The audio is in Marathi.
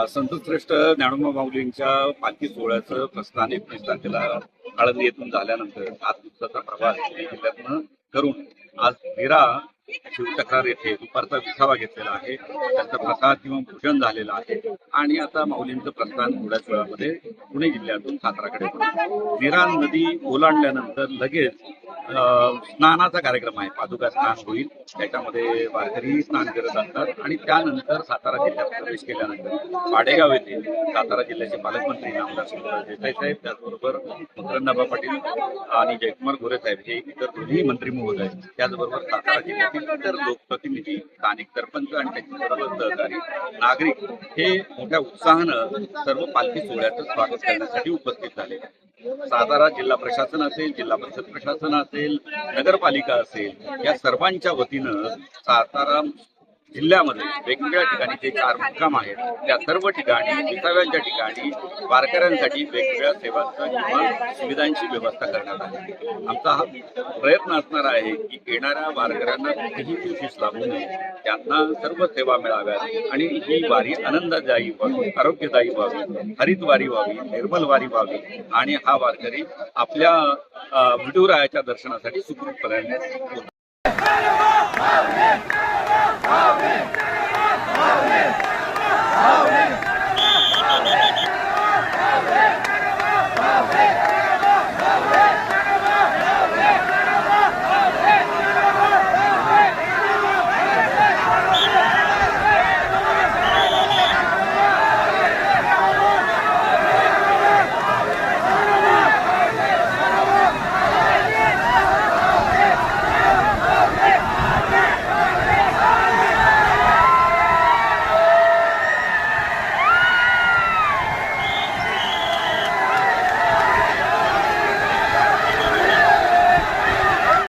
संतश्रेष्ठ ज्ञानोबा माऊलींच्या पालखी सोहळ्याचं प्रस्थान 19 तारखेला आळंदी येथून झाल्यानंतर 7 दिवसाचा प्रवास जिल्ह्यातनं करून आज नीरा शिवतक्रार येथे दुपारचा विसावा घेतलेला आहे. त्यांचा प्रसाद किंवा भोजन झालेलं आहे आणि आता माऊलींचं प्रस्थान थोड्याच वेळामध्ये पुणे जिल्ह्यातून साताराकडे नीरा नदी ओलांडल्यानंतर लगेच स्नानाचा कार्यक्रम आहे. पादुका स्नान होईल, त्याच्यामध्ये वारकरी स्नान करत असतात आणि त्यानंतर सातारा जिल्ह्यात प्रवेश केल्यानंतर पाडेगाव येथे सातारा जिल्ह्याचे पालकमंत्री नामदार सुंदरराव देसाई साहेब, त्याचबरोबर मकरंदाबा पाटील आणि जयकुमार गोरे साहेब हे इतर दोन्ही मंत्री महोदय, त्याचबरोबर सातारा जिल्ह्यातील इतर लोकप्रतिनिधी, स्थानिक सरपंच आणि त्यांचे सर्व सहकारी नागरिक हे मोठ्या उत्साहानं सर्व पालखी सोहळ्याचं स्वागत करण्यासाठी उपस्थित झाले. सातारा जिल्हा प्रशासन असेल, जिल्हा परिषद प्रशासन असेल, नगरपालिका असेल, या सर्वांच्या वतीनं सातारा जिल्ह्यामध्ये वेगवेगळ्या ठिकाणी जे 4 मुक्काम आहेत त्या सर्व ठिकाणी विसाव्यांच्या ठिकाणी वारकऱ्यांसाठी वेगवेगळ्या सेवांचा किंवा सुविधांची व्यवस्था करण्यात आली. आमचा हा प्रयत्न असणार आहे की येणाऱ्या वारकऱ्यांना कुठेही कोशिश लागू नये, त्यांना सर्व सेवा मिळाव्यात आणि ही वारी आनंददायी व्हावी, आरोग्यदायी व्हावी, हरित वारी व्हावी, निर्मल वारी व्हावी आणि हा वारकरी आपल्या विठुरायाच्या दर्शनासाठी सुखरूपपणे